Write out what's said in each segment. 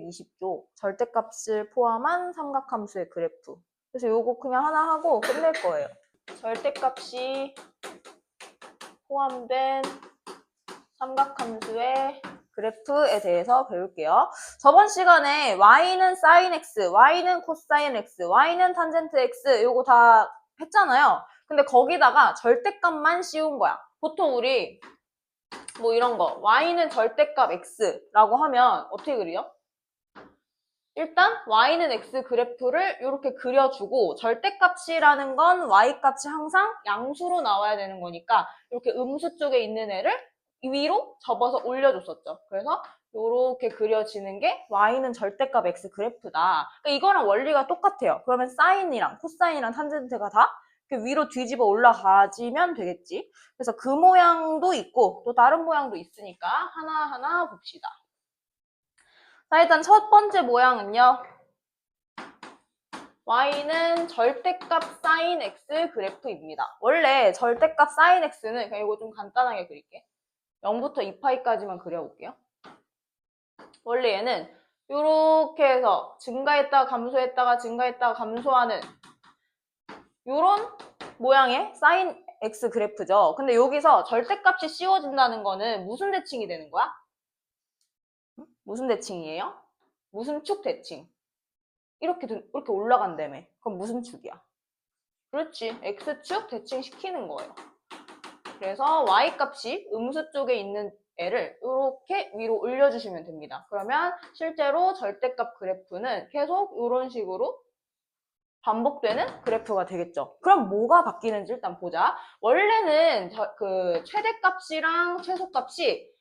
220조 절대값을 포함한 삼각함수의 그래프. 그래서 요거 그냥 하나 하고 끝낼 거예요. 절대값이 포함된 삼각함수의 그래프에 대해서 배울게요. 저번 시간에 y는 sin x, y는 cosine x, y는 탄젠트 x 요거 다 했잖아요. 근데 거기다가 절대값만 씌운 거야. 보통 우리 뭐 이런 거 y는 절대값 x라고 하면 어떻게 그려? 일단 y는 x 그래프를 이렇게 그려주고 절대값이라는 건 y값이 항상 양수로 나와야 되는 거니까 이렇게 음수 쪽에 있는 애를 위로 접어서 올려줬었죠. 그래서 이렇게 그려지는 게 y는 절대값 x 그래프다. 그러니까 이거랑 원리가 똑같아요. 그러면 사인이랑 코사인이랑 탄젠트가 다 이렇게 위로 뒤집어 올라가지면 되겠지. 그래서 그 모양도 있고 또 다른 모양도 있으니까 하나하나 봅시다. 자, 일단 첫 번째 모양은요. y는 절대값 sin x 그래프입니다. 원래 절대값 sin x는 그냥 이거 좀 간단하게 그릴게. 0부터 2파이까지만 그려볼게요. 원래 얘는 이렇게 해서 증가했다가 감소했다가 증가했다가 감소하는 이런 모양의 sin x 그래프죠. 근데 여기서 절대값이 씌워진다는 거는 무슨 대칭이 되는 거야? 무슨 대칭이에요? 무슨 축 대칭? 이렇게 올라간다며. 그럼 무슨 축이야? 그렇지. x축 대칭시키는 거예요. 그래서 y값이 음수 쪽에 있는 애를 이렇게 위로 올려주시면 됩니다. 그러면 실제로 절대값 그래프는 계속 이런 식으로 반복되는 그래프가 되겠죠. 그럼 뭐가 바뀌는지 일단 보자. 원래는 그 최대값이랑 최소값이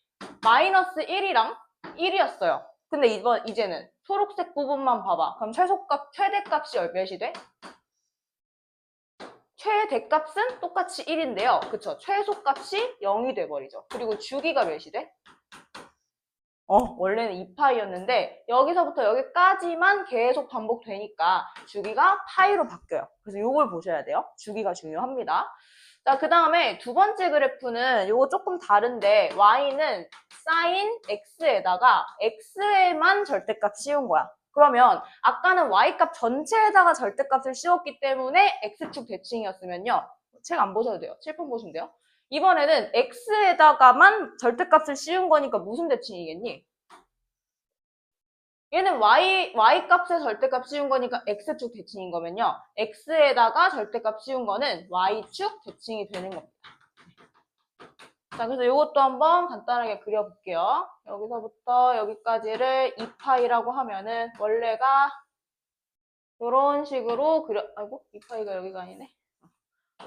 마이너스 1이랑 1이었어요. 근데 이제는 초록색 부분만 봐봐. 그럼 최대값이 몇이 돼? 최대값은 똑같이 1인데요. 그쵸? 최소값이 0이 돼버리죠. 그리고 주기가 몇이 돼? 원래는 2파이였는데 여기서부터 여기까지만 계속 반복되니까 주기가 파이로 바뀌어요. 그래서 이걸 보셔야 돼요. 주기가 중요합니다. 자, 그 다음에 두 번째 그래프는 이거 조금 다른데 y는 sin x에다가 x에만 절대값 씌운 거야. 그러면 아까는 y값 전체에다가 절대값을 씌웠기 때문에 x축 대칭이었으면요. 책 안 보셔도 돼요. 칠판 보시면 돼요. 이번에는 x에다가만 절대값을 씌운 거니까 무슨 대칭이겠니? 얘는 y값에 절대값 씌운 거니까 x축 대칭인 거면요. x에다가 절대값 씌운 거는 y축 대칭이 되는 겁니다. 자, 그래서 이것도 한번 간단하게 그려볼게요. 여기서부터 여기까지를 2파이라고 하면은 원래가 이런 식으로 아이고 2파이가 여기가 아니네.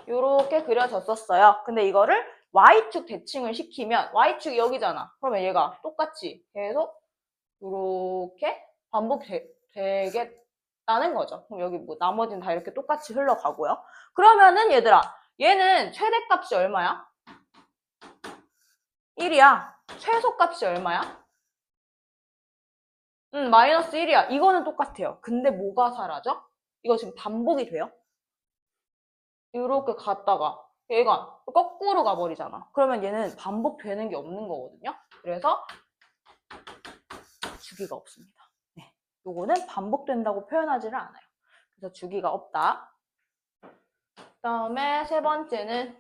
요렇게 그려졌었어요. 근데 이거를 y축 대칭을 시키면 y축이 여기잖아. 그러면 얘가 똑같이 계속 이렇게 반복되겠다는 거죠. 그럼 여기 뭐 나머지는 다 이렇게 똑같이 흘러가고요. 그러면은 얘들아, 얘는 최대값이 얼마야? 1이야. 최소값이 얼마야? 마이너스 1이야. 이거는 똑같아요. 근데 뭐가 사라져? 이거 지금 반복이 돼요? 이렇게 갔다가 얘가 거꾸로 가버리잖아. 그러면 얘는 반복되는 게 없는 거거든요. 그래서 주기가 없습니다. 네, 요거는 반복된다고 표현하지를 않아요. 그래서 주기가 없다. 그 다음에 세 번째는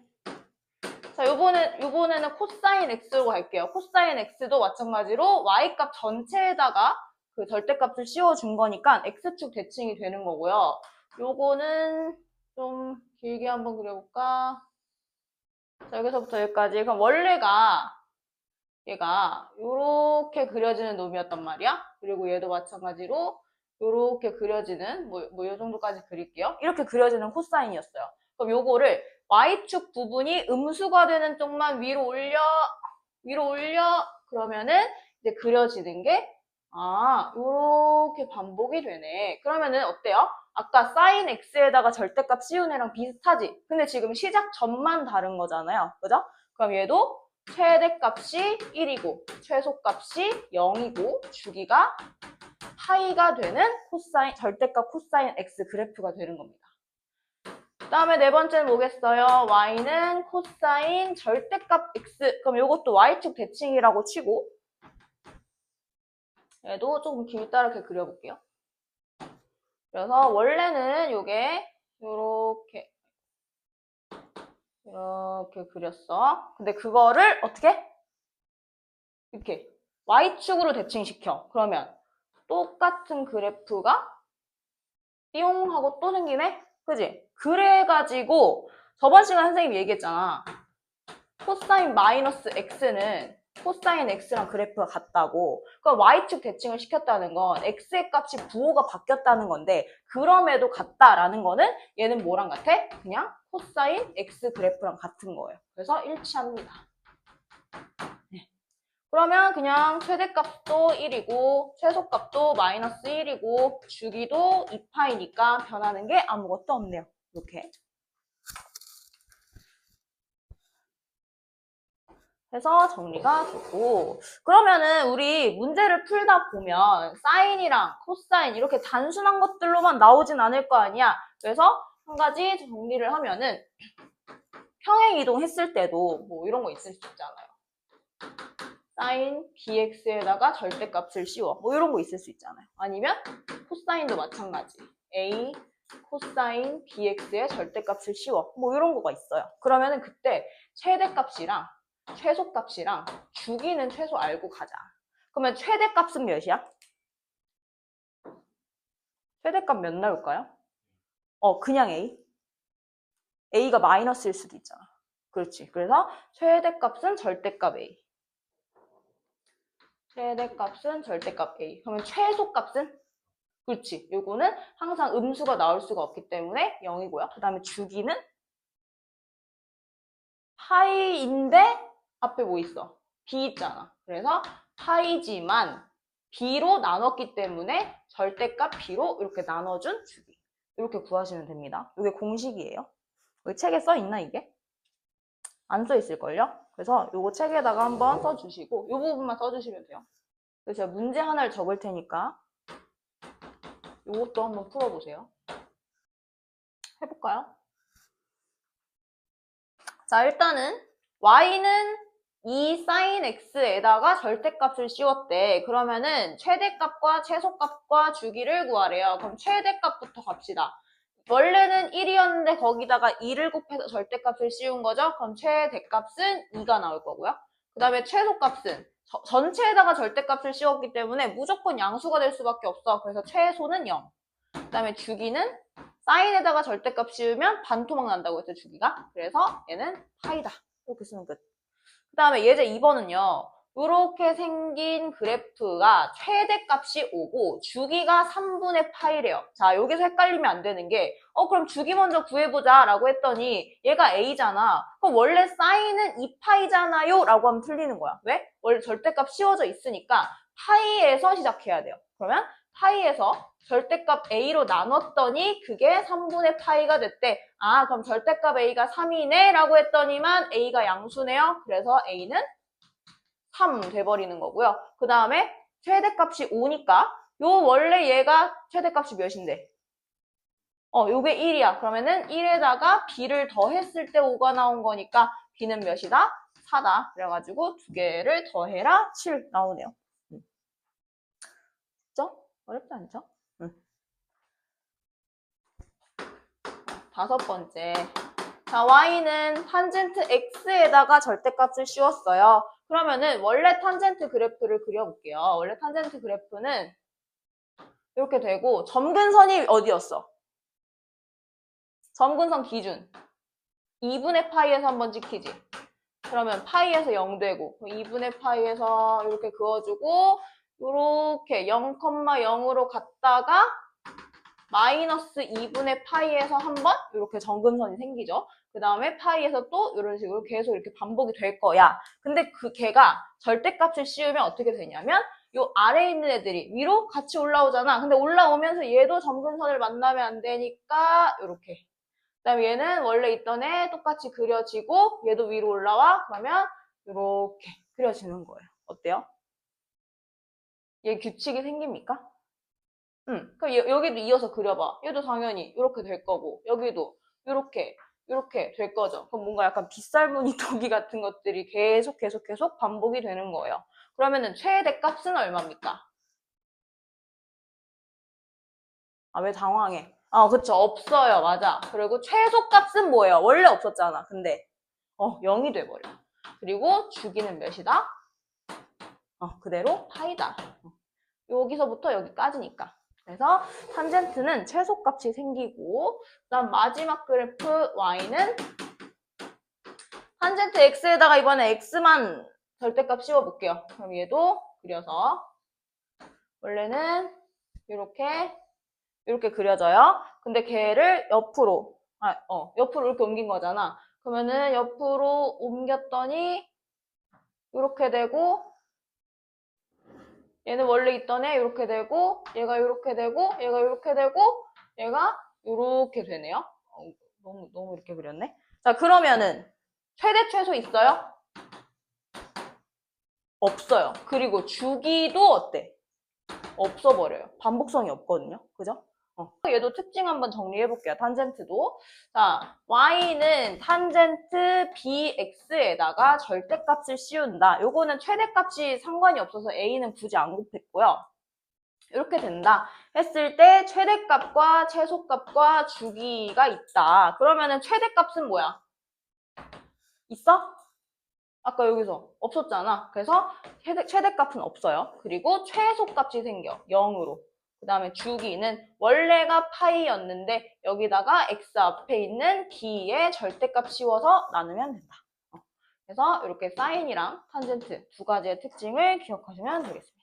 자, 요번에는 코사인 x로 갈게요. 코사인 x도 마찬가지로 y값 전체에다가 그 절대값을 씌워준 거니까 x축 대칭이 되는 거고요. 요거는 좀 길게 한번 그려볼까? 자, 여기서부터 여기까지. 그럼 원래가 얘가 요렇게 그려지는 놈이었단 말이야. 그리고 얘도 마찬가지로 요렇게 그려지는 요 정도까지 그릴게요. 이렇게 그려지는 코사인이었어요. 그럼 요거를 y축 부분이 음수가 되는 쪽만 위로 올려 그러면은 이제 그려지는 게 요렇게 반복이 되네. 그러면은 어때요? 아까 sin x에다가 절대값 씌운 애랑 비슷하지? 근데 지금 시작 전만 다른 거잖아요. 그죠? 그럼 얘도 최대값이 1이고 최소값이 0이고 주기가 파이가 되는 절대값 코사인 x 그래프가 되는 겁니다. 그 다음에 네 번째는 뭐겠어요? y는 코사인 절대값 x. 그럼 이것도 y축 대칭이라고 치고 얘도 조금 길다랗게 그려볼게요. 그래서 원래는 요게 이렇게 그렸어. 근데 그거를 어떻게? 이렇게 Y축으로 대칭시켜. 그러면 똑같은 그래프가 띠용 하고 또 생기네? 그지? 그래가지고 저번 시간 선생님이 얘기했잖아. 코사인 마이너스 x는 코사인 x랑 그래프가 같다고. 그럼 y축 대칭을 시켰다는 건 x의 값이 부호가 바뀌었다는 건데 그럼에도 같다라는 거는 얘는 뭐랑 같아? 그냥 코사인 x 그래프랑 같은 거예요. 그래서 일치합니다. 네. 그러면 그냥 최대값도 1이고 최소값도 마이너스 1이고 주기도 2파이니까 변하는 게 아무것도 없네요. 이렇게. 해서 정리가 되고 그러면은 우리 문제를 풀다 보면 사인이랑 코사인 이렇게 단순한 것들로만 나오진 않을 거 아니야. 그래서 한 가지 정리를 하면은 평행 이동했을 때도 뭐 이런 거 있을 수 있잖아요. 사인 bx에다가 절대값을 씌워 뭐 이런 거 있을 수 있잖아요. 아니면 코사인도 마찬가지. a 코사인 bx의 절대값을 씌워 뭐 이런 거가 있어요. 그러면은 그때 최대값이랑 최소값이랑 주기는 최소 알고 가자. 그러면 최대값은 몇이야? 최대값 몇 나올까요? 그냥 A. A가 마이너스일 수도 있잖아. 그렇지. 그래서 최대값은 절대값 A. 최대값은 절대값 A. 그러면 최소값은? 그렇지. 요거는 항상 음수가 나올 수가 없기 때문에 0이고요. 그 다음에 주기는 파이인데 앞에 뭐 있어? B 있잖아. 그래서 파이지만 B로 나눴기 때문에 절대값 B로 이렇게 나눠준 주기. 이렇게 구하시면 됩니다. 이게 공식이에요. 여기 책에 써 있나 이게? 안 써 있을걸요? 그래서 요거 책에다가 한번 써주시고 요 부분만 써주시면 돼요. 그래서 제가 문제 하나를 적을 테니까 요것도 한번 풀어보세요. 해볼까요? 자, 일단은 y는 이 sin x에다가 절대값을 씌웠대. 그러면은 최대값과 최소값과 주기를 구하래요. 그럼 최대값부터 갑시다. 원래는 1이었는데 거기다가 2를 곱해서 절대값을 씌운 거죠. 그럼 최대값은 2가 나올 거고요. 그 다음에 최소값은 전체에다가 절대값을 씌웠기 때문에 무조건 양수가 될 수밖에 없어. 그래서 최소는 0. 그 다음에 주기는 사인에다가 절대값 씌우면 반토막 난다고 했죠, 주기가. 그래서 얘는 파이다. 이렇게 쓰면 끝. 그 다음에 예제 2번은요. 이렇게 생긴 그래프가 최대값이 5고 주기가 3분의 파이래요. 자, 여기서 헷갈리면 안 되는 게 그럼 주기 먼저 구해보자 라고 했더니 얘가 A잖아. 그럼 원래 사인은 2파이잖아요 라고 하면 틀리는 거야. 왜? 원래 절대값 씌워져 있으니까 파이에서 시작해야 돼요. 그러면 파이에서 절대값 A로 나눴더니 그게 3분의 파이가 됐대. 아, 그럼 절대값 A가 3이네 라고 했더니만 A가 양수네요. 그래서 A는 3 돼버리는 거고요. 그 다음에 최대값이 5니까 요 원래 얘가 최대값이 몇인데? 요게 1이야. 그러면은 1에다가 B를 더했을 때 5가 나온 거니까 B는 몇이다? 4다. 그래가지고 두 개를 더해라 7 나오네요. 그죠? 어렵지 않죠? 다섯 번째. 자, y는 탄젠트 x에다가 절대값을 씌웠어요. 그러면은 원래 탄젠트 그래프를 그려볼게요. 원래 탄젠트 그래프는 이렇게 되고 점근선이 어디였어? 점근선 기준 2분의 파이에서 한번 찍히지. 그러면 파이에서 0 되고 2분의 파이에서 이렇게 그어주고 이렇게 0,0으로 갔다가 마이너스 2분의 파이에서 한번 이렇게 점근선이 생기죠. 그 다음에 파이에서 또 이런 식으로 계속 이렇게 반복이 될 거야. 근데 그 걔가 절대값을 씌우면 어떻게 되냐면 요 아래에 있는 애들이 위로 같이 올라오잖아. 근데 올라오면서 얘도 점근선을 만나면 안 되니까 이렇게. 그 다음에 얘는 원래 있던 애 똑같이 그려지고 얘도 위로 올라와. 그러면 이렇게 그려지는 거예요. 어때요? 얘 규칙이 생깁니까? 그럼 여기도 이어서 그려봐. 얘도 당연히 이렇게 될 거고 여기도 이렇게 될 거죠. 그럼 뭔가 약간 빗살무늬 도기 같은 것들이 계속 반복이 되는 거예요. 그러면은 최대 값은 얼마입니까? 아, 왜 당황해? 그쵸. 없어요. 맞아. 그리고 최소값은 뭐예요? 원래 없었잖아. 근데 0이 돼버려. 그리고 주기는 몇이다? 그대로 파이다. 여기서부터 여기까지니까. 그래서 탄젠트는 최소값이 생기고, 그다음 마지막 그래프 y는 탄젠트 x에다가 이번에 x만 절대값 씌워볼게요. 그럼 얘도 그려서 원래는 이렇게 그려져요. 근데 걔를 옆으로 옆으로 이렇게 옮긴 거잖아. 그러면은 옆으로 옮겼더니 이렇게 되고, 얘는 원래 있던 애 이렇게 되고, 얘가 이렇게 되고, 얘가 이렇게 되고, 얘가 이렇게 되네요. 너무 이렇게 그렸네. 자, 그러면은 최대 최소 있어요? 없어요. 그리고 주기도 어때? 없어버려요. 반복성이 없거든요. 그죠? 얘도 특징 한번 정리해볼게요. 탄젠트도. 자, y는 탄젠트 bx에다가 절대값을 씌운다. 요거는 최대값이 상관이 없어서 a는 굳이 안 곱했고요. 이렇게 된다 했을 때 최대값과 최소값과 주기가 있다. 그러면은 최대값은 뭐야? 있어? 아까 여기서 없었잖아. 그래서 최대값은 없어요. 그리고 최소값이 생겨. 0으로. 그 다음에 주기는 원래가 파이였는데 여기다가 x 앞에 있는 b의 절대값 씌워서 나누면 된다. 그래서 이렇게 사인이랑 탄젠트 두 가지의 특징을 기억하시면 되겠습니다.